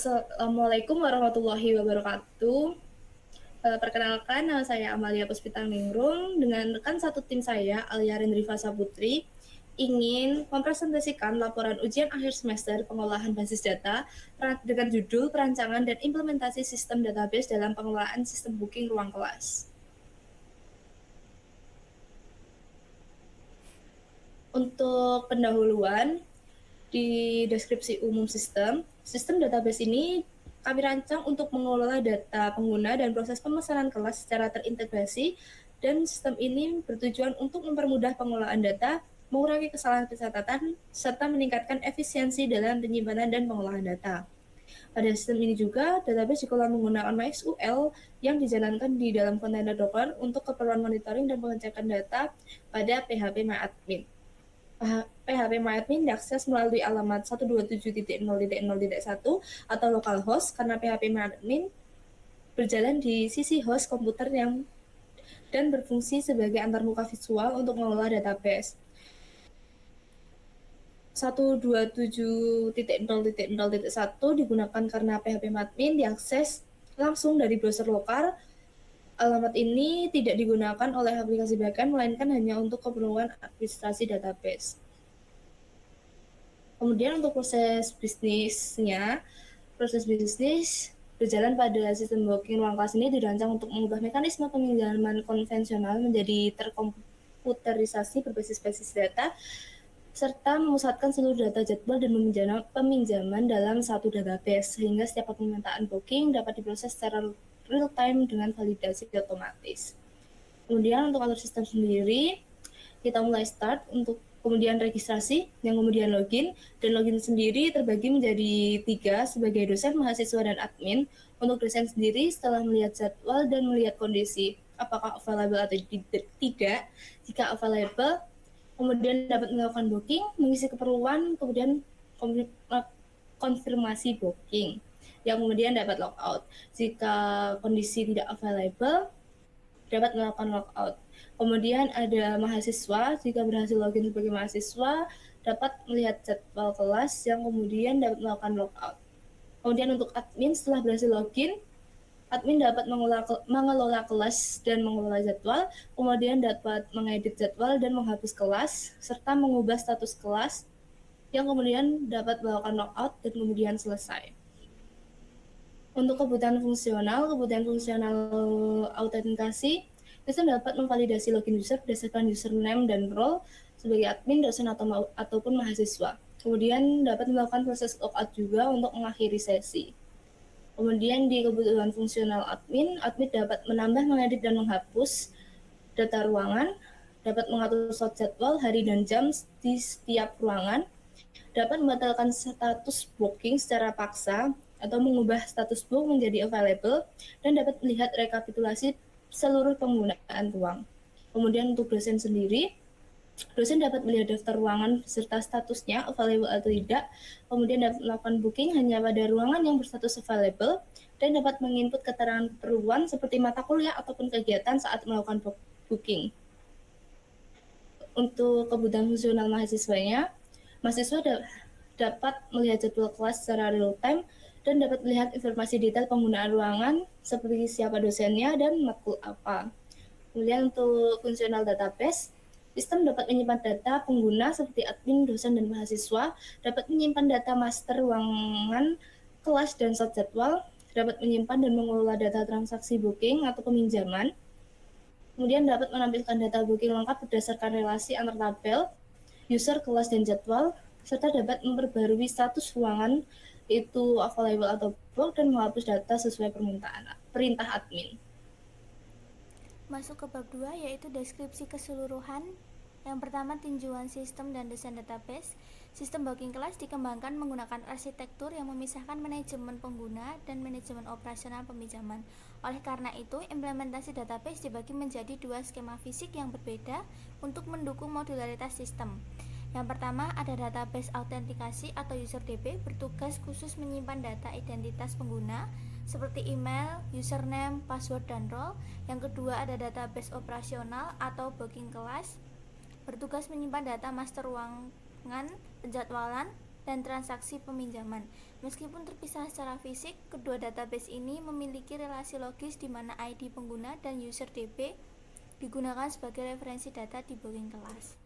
Assalamualaikum warahmatullahi wabarakatuh. Perkenalkan, nama saya Amalia Puspitaningrum dengan rekan satu tim saya, Alia Rendriva Saputri, ingin mempresentasikan laporan ujian akhir semester pengolahan basis data dengan judul Perancangan dan Implementasi Sistem Database dalam Pengelolaan Sistem Booking Ruang Kelas. Untuk pendahuluan, di deskripsi umum sistem database ini kami rancang untuk mengelola data pengguna dan proses pemesanan kelas secara terintegrasi, dan sistem ini bertujuan untuk mempermudah pengelolaan data, mengurangi kesalahan pencatatan, serta meningkatkan efisiensi dalam penyimpanan dan pengolahan data. Pada sistem ini juga, database dikelola menggunakan MySQL yang dijalankan di dalam kontainer Docker untuk keperluan monitoring dan pengecekan data pada PHP MyAdmin. PHP MyAdmin diakses melalui alamat 127.0.0.1 atau localhost karena PHP MyAdmin berjalan di sisi host komputer dan berfungsi sebagai antarmuka visual untuk mengelola database. 127.0.0.1 digunakan karena PHP MyAdmin diakses langsung dari browser lokal. Alamat ini tidak digunakan oleh aplikasi backend, melainkan hanya untuk keperluan administrasi database. Kemudian untuk proses bisnis berjalan pada sistem booking ruang kelas ini dirancang untuk mengubah mekanisme peminjaman konvensional menjadi terkomputerisasi berbasis basis data, serta memusatkan seluruh data jadwal dan peminjaman dalam satu database, sehingga setiap permintaan booking dapat diproses secara real-time dengan validasi otomatis. Kemudian untuk alur sistem sendiri, kita mulai start untuk kemudian registrasi, yang kemudian login, dan login sendiri terbagi menjadi 3 sebagai dosen, mahasiswa, dan admin. Untuk dosen sendiri, setelah melihat jadwal dan melihat kondisi apakah available atau tidak, jika available, kemudian dapat melakukan booking, mengisi keperluan, kemudian konfirmasi booking, yang kemudian dapat logout. Jika kondisi tidak available, dapat melakukan logout. Kemudian ada mahasiswa, jika berhasil login sebagai mahasiswa, dapat melihat jadwal kelas yang kemudian dapat melakukan logout. Kemudian untuk admin, setelah berhasil login, admin dapat mengelola kelas dan mengelola jadwal, kemudian dapat mengedit jadwal dan menghapus kelas, serta mengubah status kelas, yang kemudian dapat melakukan logout dan kemudian selesai. Untuk kebutuhan fungsional autentikasi, sistem dapat memvalidasi login user berdasarkan username dan role sebagai admin, dosen, ataupun mahasiswa. Kemudian dapat melakukan proses logout juga untuk mengakhiri sesi. Kemudian di kebutuhan fungsional admin dapat menambah, mengedit, dan menghapus data ruangan, dapat mengatur slot jadwal, hari dan jam di setiap ruangan, dapat membatalkan status booking secara paksa atau mengubah status book menjadi available, dan dapat melihat rekapitulasi seluruh penggunaan ruang. Kemudian untuk dosen sendiri, dosen dapat melihat daftar ruangan beserta statusnya available atau tidak, kemudian dapat melakukan booking hanya pada ruangan yang berstatus available, dan dapat menginput keterangan keperluan seperti mata kuliah ataupun kegiatan saat melakukan booking. Untuk kebutuhan fungsional mahasiswanya, mahasiswa dapat melihat jadwal kelas secara real-time dan dapat melihat informasi detail penggunaan ruangan seperti siapa dosennya dan matkul apa. Kemudian untuk fungsional database, sistem dapat menyimpan data pengguna seperti admin, dosen, dan mahasiswa, dapat menyimpan data master ruangan, kelas, dan slot jadwal, dapat menyimpan dan mengelola data transaksi booking atau peminjaman, kemudian dapat menampilkan data booking lengkap berdasarkan relasi antar tabel, user, kelas, dan jadwal, serta dapat memperbarui status ruangan itu available atau book dan menghapus data sesuai perintah admin. Masuk ke bab 2 yaitu deskripsi keseluruhan. Yang pertama, tinjauan sistem dan desain database. Sistem booking kelas dikembangkan menggunakan arsitektur yang memisahkan manajemen pengguna dan manajemen operasional peminjaman. Oleh karena itu, implementasi database dibagi menjadi 2 skema fisik yang berbeda untuk mendukung modularitas sistem. Yang pertama, ada database autentikasi atau UserDB, bertugas khusus menyimpan data identitas pengguna seperti email, username, password, dan role. Yang kedua, ada database operasional atau booking kelas, bertugas menyimpan data master ruangan, penjadwalan, dan transaksi peminjaman. Meskipun terpisah secara fisik, kedua database ini memiliki relasi logis di mana ID pengguna dan user DB digunakan sebagai referensi data di Booking Class.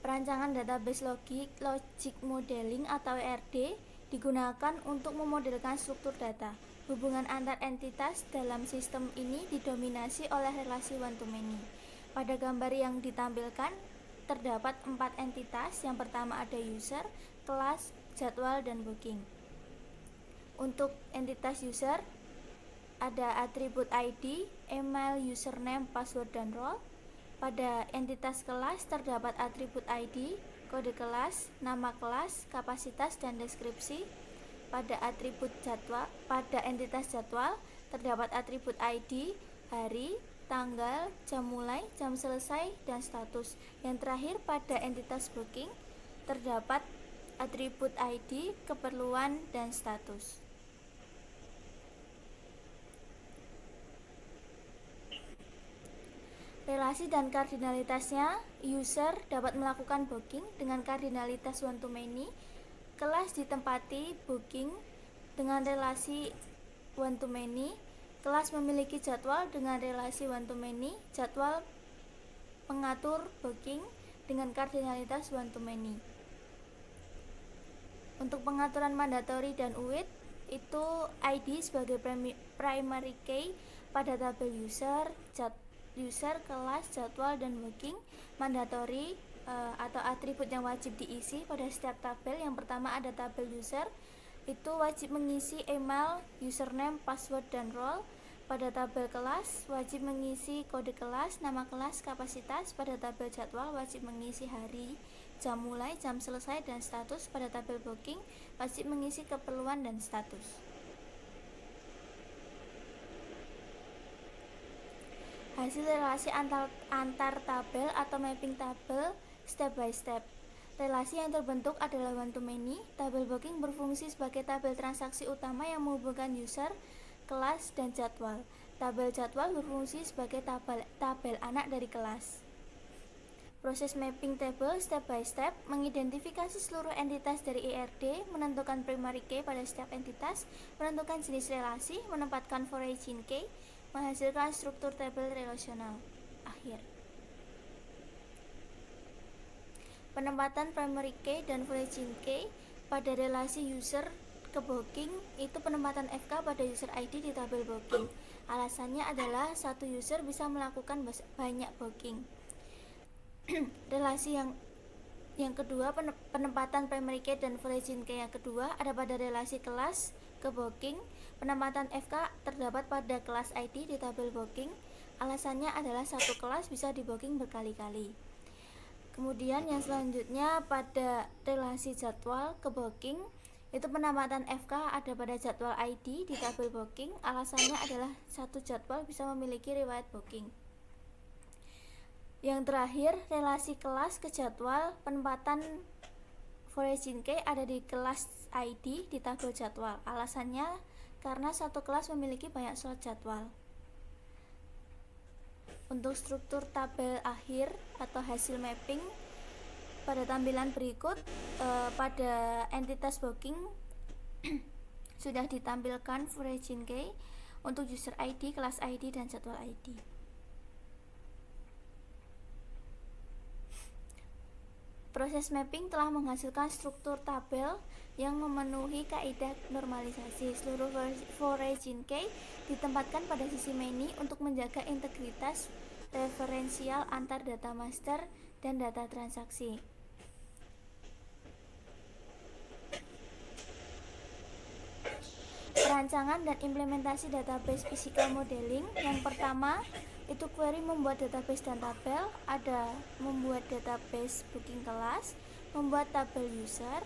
Perancangan database logic modeling atau ERD digunakan untuk memodelkan struktur data. Hubungan antar entitas dalam sistem ini didominasi oleh relasi one-to-many. Pada gambar yang ditampilkan, terdapat 4 entitas. Yang pertama ada user, kelas, jadwal, dan booking. Untuk entitas user, ada atribut ID, email, username, password, dan role. Pada entitas kelas terdapat atribut ID, kode kelas, nama kelas, kapasitas, dan deskripsi. Pada entitas jadwal terdapat atribut ID, hari, tanggal, jam mulai, jam selesai, dan status. Yang terakhir pada entitas booking terdapat atribut ID, keperluan, dan status. Relasi dan kardinalitasnya, user dapat melakukan booking dengan kardinalitas one-to-many, kelas ditempati booking dengan relasi one-to-many, kelas memiliki jadwal dengan relasi one-to-many, jadwal mengatur booking dengan kardinalitas one-to-many. Untuk pengaturan mandatory dan UID, itu ID sebagai primary key pada tabel user, kelas, jadwal, dan booking. Mandatory atau atribut yang wajib diisi pada setiap tabel. Yang pertama ada tabel user, itu wajib mengisi email, username, password, dan role. Pada tabel kelas wajib mengisi kode kelas, nama kelas, kapasitas. Pada tabel jadwal wajib mengisi hari, jam mulai, jam selesai, dan status. Pada tabel booking wajib mengisi keperluan dan status. Hasil relasi antar tabel atau mapping tabel step by step. Relasi yang terbentuk adalah one-to-many. Tabel booking berfungsi sebagai tabel transaksi utama yang menghubungkan user, kelas, dan jadwal. Tabel jadwal berfungsi sebagai tabel anak dari kelas. Proses mapping table step by step mengidentifikasi seluruh entitas dari ERD, menentukan primary key pada setiap entitas, menentukan jenis relasi, menempatkan origin key, menghasilkan struktur tabel relasional akhir. Penempatan primary key dan origin key pada relasi user ke booking, itu penempatan FK pada user ID di tabel booking. Alasannya adalah satu user bisa melakukan banyak booking. Relasi yang kedua, penempatan primary key dan origin key yang kedua ada pada relasi kelas ke booking. Penempatan FK terdapat pada kelas ID di tabel booking. Alasannya adalah satu kelas bisa di booking berkali-kali. Kemudian yang selanjutnya pada relasi jadwal ke booking, itu penempatan FK ada pada jadwal ID di tabel booking. Alasannya adalah satu jadwal bisa memiliki riwayat booking. Yang terakhir, relasi kelas ke jadwal, penempatan origin key ada di kelas ID di tabel jadwal. Alasannya karena satu kelas memiliki banyak slot jadwal. Untuk struktur tabel akhir atau hasil mapping pada tampilan berikut, pada entitas booking sudah ditampilkan origin key untuk user ID, kelas ID, dan jadwal ID. Proses mapping telah menghasilkan struktur tabel yang memenuhi kaidah normalisasi. Seluruh origin key ditempatkan pada sisi many untuk menjaga integritas referensial antar data master dan data transaksi. Perancangan dan implementasi database physical modeling. Yang pertama, itu query membuat database dan tabel, ada membuat database booking kelas, membuat tabel user,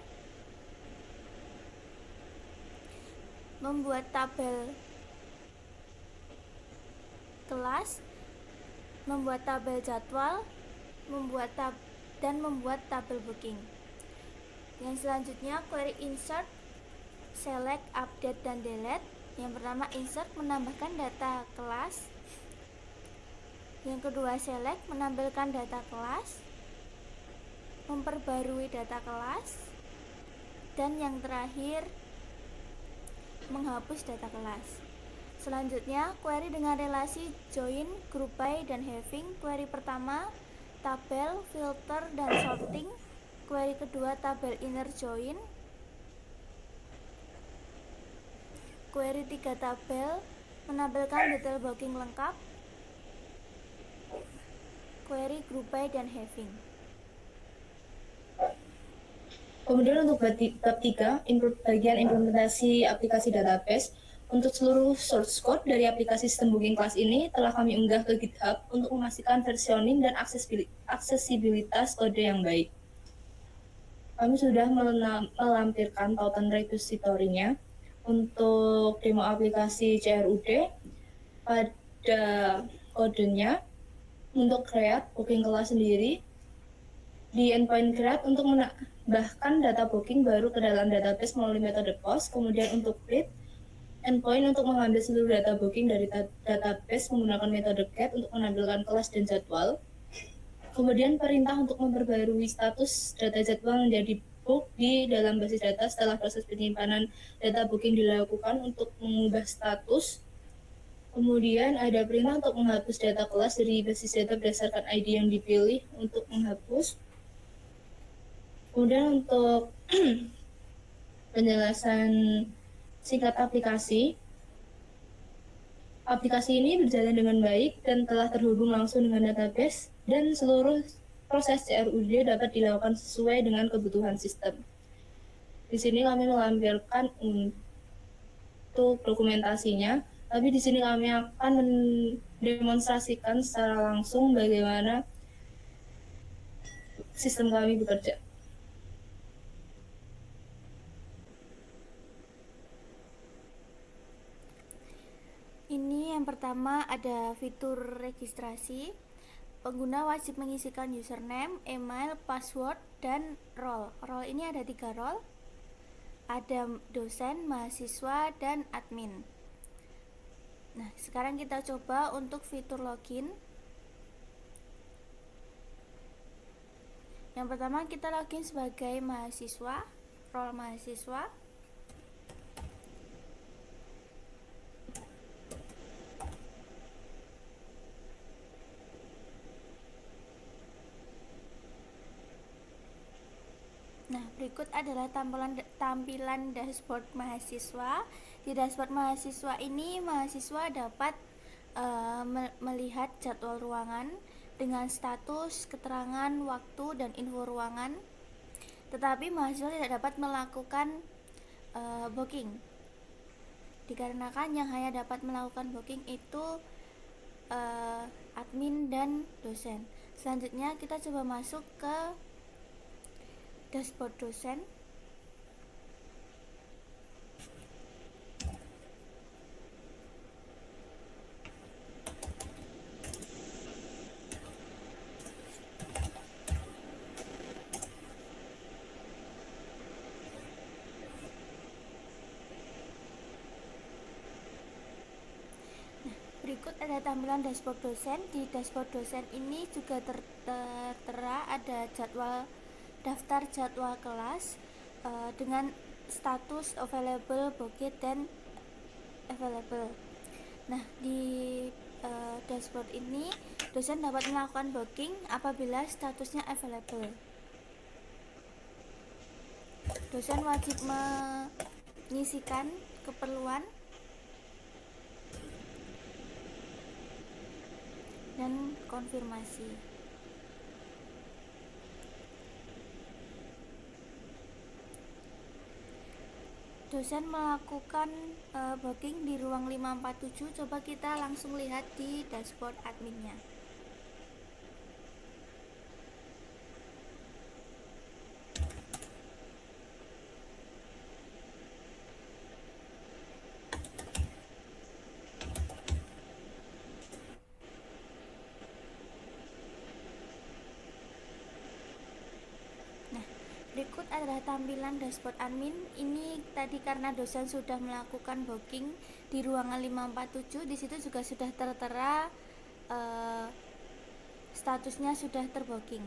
membuat tabel kelas, membuat tabel jadwal, membuat tabel booking. Yang selanjutnya query insert, select, update, dan delete. Yang pertama insert menambahkan data kelas. Yang kedua select menampilkan data kelas. memperbarui data kelas, dan yang terakhir menghapus data kelas. Selanjutnya, query dengan relasi join, group by, dan having. Query pertama, tabel, filter, dan sorting. Query kedua, tabel inner join. Query 3, tabel, menampilkan detail booking lengkap. Query group by dan having. Kemudian untuk bab 3, bagian implementasi aplikasi database. Untuk seluruh source code dari aplikasi sistem booking kelas ini telah kami unggah ke GitHub untuk memastikan versioning dan aksesibilitas kode yang baik. Kami sudah melampirkan tautan repository-nya untuk demo aplikasi CRUD pada kodenya untuk create booking kelas sendiri, di endpoint create untuk menambahkan data booking baru ke dalam database melalui metode post, kemudian untuk create endpoint untuk mengambil seluruh data booking dari database menggunakan metode get untuk menampilkan kelas dan jadwal. Kemudian perintah untuk memperbarui status data jadwal menjadi book di dalam basis data setelah proses penyimpanan data booking dilakukan untuk mengubah status. Kemudian ada perintah untuk menghapus data kelas dari basis data berdasarkan ID yang dipilih untuk menghapus. Kemudian untuk penjelasan singkat aplikasi ini berjalan dengan baik dan telah terhubung langsung dengan database dan seluruh proses CRUD dapat dilakukan sesuai dengan kebutuhan sistem. Di sini kami melampirkan untuk dokumentasinya, tapi di sini kami akan mendemonstrasikan secara langsung bagaimana sistem kami bekerja. Ini yang pertama ada fitur registrasi. Pengguna wajib mengisikan username, email, password, dan role. Role ini ada 3 role. Ada dosen, mahasiswa, dan admin. Nah, sekarang kita coba untuk fitur login. Yang pertama kita login sebagai mahasiswa, role mahasiswa. Nah, berikut adalah tampilan dashboard mahasiswa. Di dashboard mahasiswa ini, mahasiswa dapat melihat jadwal ruangan dengan status, keterangan, waktu, dan info ruangan. Tetapi mahasiswa tidak dapat melakukan booking, dikarenakan yang hanya dapat melakukan booking itu admin dan dosen. Selanjutnya kita coba masuk ke dashboard dosen. Berikut ada tampilan dashboard dosen. Di dashboard dosen ini juga tertera ada daftar jadwal kelas dengan status available, booked, dan available. Nah, di dashboard ini dosen dapat melakukan booking apabila statusnya available. Dosen wajib mengisikan keperluan dan konfirmasi. Dosen melakukan booking di ruang 547. Coba kita langsung lihat di dashboard adminnya. Berikut adalah tampilan dashboard admin. Ini tadi karena dosen sudah melakukan booking di ruangan 547, di situ juga sudah tertera statusnya sudah terbooking.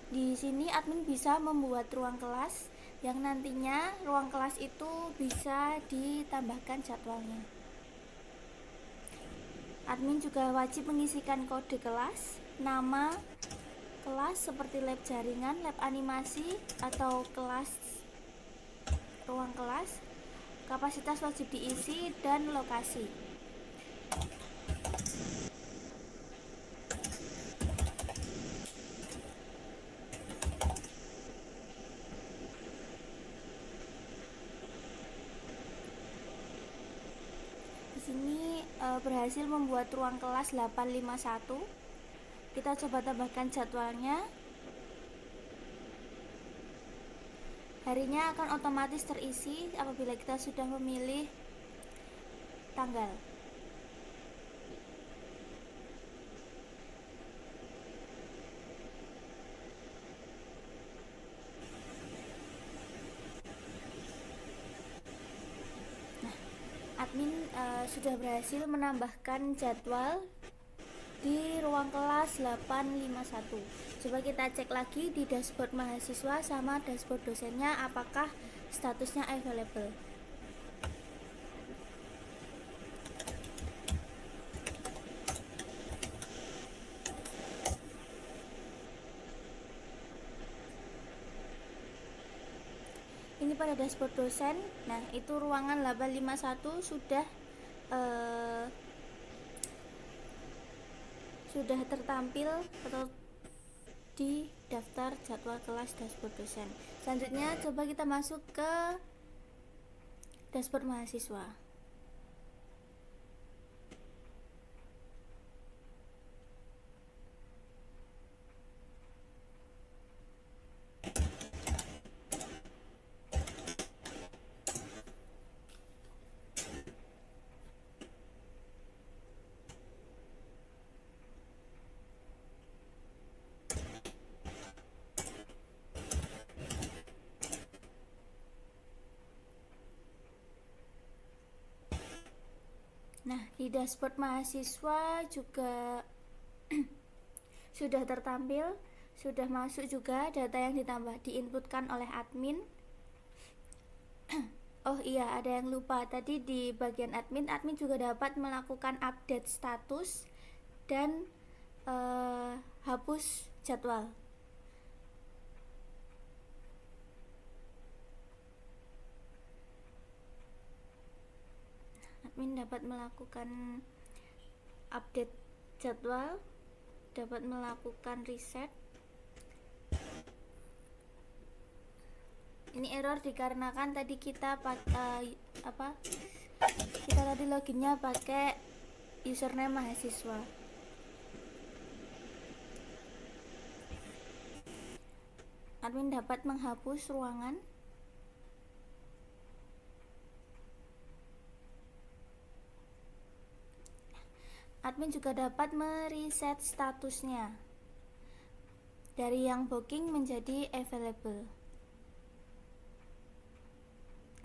Di sini admin bisa membuat ruang kelas yang nantinya ruang kelas itu bisa ditambahkan jadwalnya. Admin juga wajib mengisikan kode kelas, nama kelas seperti lab jaringan, lab animasi, atau kelas ruang kelas, kapasitas wajib diisi, dan lokasi. Di sini berhasil membuat ruang kelas 851. Kita coba tambahkan jadwalnya. Harinya akan otomatis terisi apabila kita sudah memilih tanggal. Admin sudah berhasil menambahkan jadwal di ruang kelas 851. Coba kita cek lagi di dashboard mahasiswa sama dashboard dosennya apakah statusnya available. Ini pada dashboard dosen. Nah, itu ruangan 851 sudah tertampil atau di daftar jadwal kelas dashboard dosen. Selanjutnya coba kita masuk ke dashboard mahasiswa. Nah, di dashboard mahasiswa juga sudah tertampil, sudah masuk juga data yang diinputkan oleh admin. Oh iya, ada yang lupa. Tadi di bagian admin juga dapat melakukan update status dan hapus jadwal. Admin dapat melakukan update jadwal, dapat melakukan reset. Ini error dikarenakan tadi kita tadi loginnya pakai username mahasiswa. Admin dapat menghapus ruangan. Admin juga dapat mereset statusnya dari yang booking menjadi available.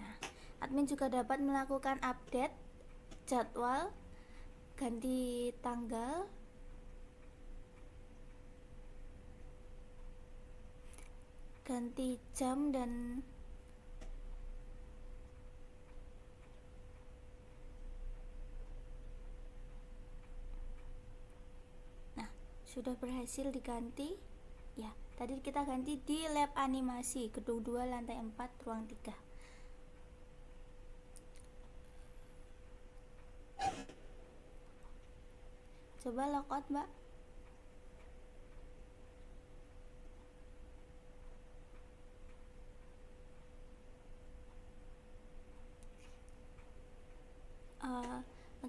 Nah, admin juga dapat melakukan update jadwal, ganti tanggal, ganti jam, dan sudah berhasil diganti. Ya, tadi kita ganti di lab animasi gedung 2 lantai 4 ruang 3. Coba logout, Mbak.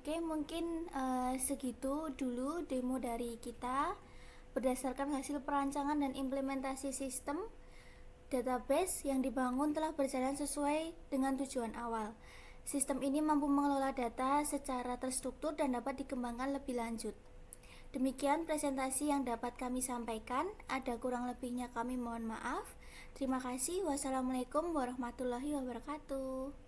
Oke, mungkin segitu dulu demo dari kita. Berdasarkan hasil perancangan dan implementasi sistem, database yang dibangun telah berjalan sesuai dengan tujuan awal. Sistem ini mampu mengelola data secara terstruktur dan dapat dikembangkan lebih lanjut. Demikian presentasi yang dapat kami sampaikan. Ada kurang lebihnya kami mohon maaf. Terima kasih. Wassalamualaikum warahmatullahi wabarakatuh.